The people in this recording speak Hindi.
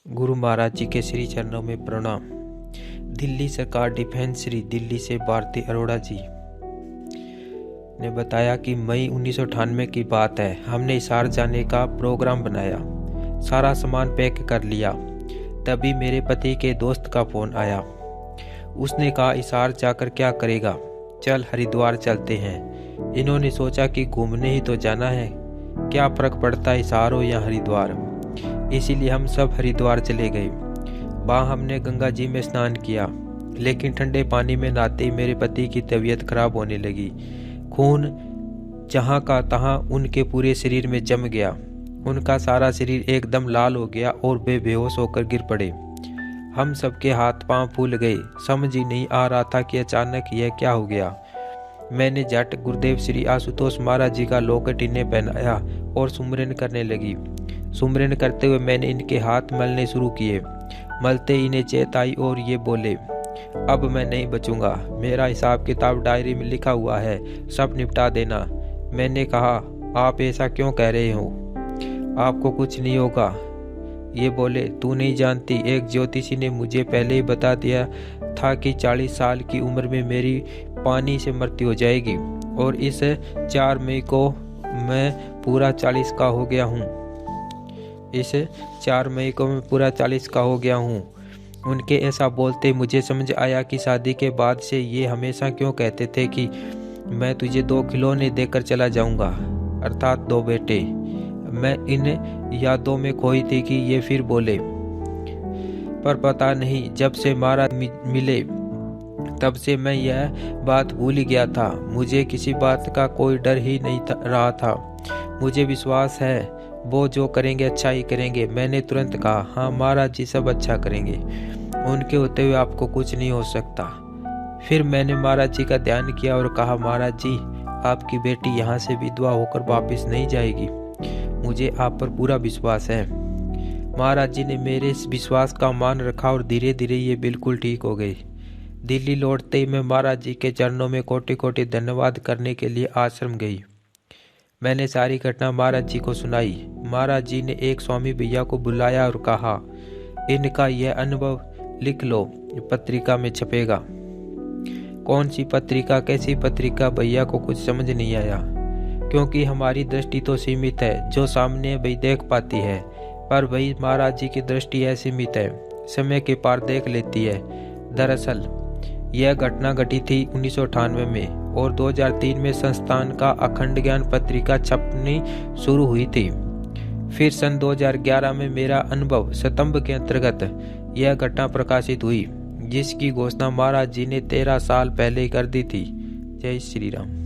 गुरु महाराज जी के श्री चरणों में प्रणाम। दिल्ली सरकार डिफेंसरी दिल्ली से भारती अरोड़ा जी ने बताया कि मई 1998 की बात है। हमने हिसार जाने का प्रोग्राम बनाया, सारा सामान पैक कर लिया। तभी मेरे पति के दोस्त का फ़ोन आया। उसने कहा हिसार जाकर क्या करेगा, चल हरिद्वार चलते हैं। इन्होंने सोचा कि घूमने ही तो जाना है, क्या फ़र्क पड़ता है हिसार हो या हरिद्वार। इसीलिए हम सब हरिद्वार चले गए। वहाँ हमने गंगा जी में स्नान किया, लेकिन ठंडे पानी में नहाते ही मेरे पति की तबीयत खराब होने लगी। खून जहाँ का तहाँ उनके पूरे शरीर में जम गया। उनका सारा शरीर एकदम लाल हो गया और वे बेहोश होकर गिर पड़े। हम सबके हाथ पांव फूल गए। समझ ही नहीं आ रहा था कि अचानक यह क्या हो गया। मैंने झट गुरुदेव श्री आशुतोष महाराज जी का लोकेट इन्हें पहनाया और सुमरन करने लगी। सुमरन करते हुए मैंने इनके हाथ मलने शुरू किए। मलते इन्हें चेत आई और ये बोले, अब मैं नहीं बचूंगा, मेरा हिसाब किताब डायरी में लिखा हुआ है, सब निपटा देना। मैंने कहा, आप ऐसा क्यों कह रहे हो, आपको कुछ नहीं होगा। ये बोले, तू नहीं जानती, एक ज्योतिषी ने मुझे पहले ही बता दिया था कि 40 साल की उम्र में मेरी पानी से मृत्यु हो जाएगी और इस 4 मई को मैं पूरा 40 का हो गया हूँ। इस 4 मई को मैं पूरा 40 का हो गया हूँ। उनके ऐसा बोलते मुझे समझ आया कि शादी के बाद से ये हमेशा क्यों कहते थे कि मैं तुझे 2 खिलौने देकर चला जाऊंगा, अर्थात 2 बेटे। मैं इन यादों में खोई थी कि ये फिर बोले। पर पता नहीं, जब से महाराज मिले तब से मैं यह बात भूल ही गया था। मुझे किसी बात का कोई डर ही नहीं रहा था। मुझे विश्वास है वो जो करेंगे अच्छा ही करेंगे। मैंने तुरंत कहा, हाँ महाराज जी सब अच्छा करेंगे, उनके होते हुए आपको कुछ नहीं हो सकता। फिर मैंने महाराज जी का ध्यान किया और कहा, महाराज जी आपकी बेटी यहाँ से विधवा होकर वापस नहीं जाएगी, मुझे आप पर पूरा विश्वास है। महाराज जी ने मेरे इस विश्वास का मान रखा और धीरे धीरे ये बिल्कुल ठीक हो गई। दिल्ली लौटते ही मैं महाराज जी के चरणों में कोटि कोटि धन्यवाद करने के लिए आश्रम गई। मैंने सारी घटना महाराज जी को सुनाई। महाराज जी ने एक स्वामी भैया को बुलाया और कहा, इनका यह अनुभव लिख लो, पत्रिका में छपेगा। कौन सी पत्रिका, कैसी पत्रिका, भैया को कुछ समझ नहीं आया, क्योंकि हमारी दृष्टि तो सीमित है, जो सामने वही देख पाती है, पर वही महाराज जी की दृष्टि है सीमित है, समय के पार देख लेती है। दरअसल यह घटना घटी थी 1998 में और 2003 में संस्थान का अखंड ज्ञान पत्रिका छपनी शुरू हुई थी। फिर सन 2011 में मेरा अनुभव स्तंभ के अंतर्गत यह घटना प्रकाशित हुई, जिसकी घोषणा महाराज जी ने 13 साल पहले कर दी थी। जय श्री राम।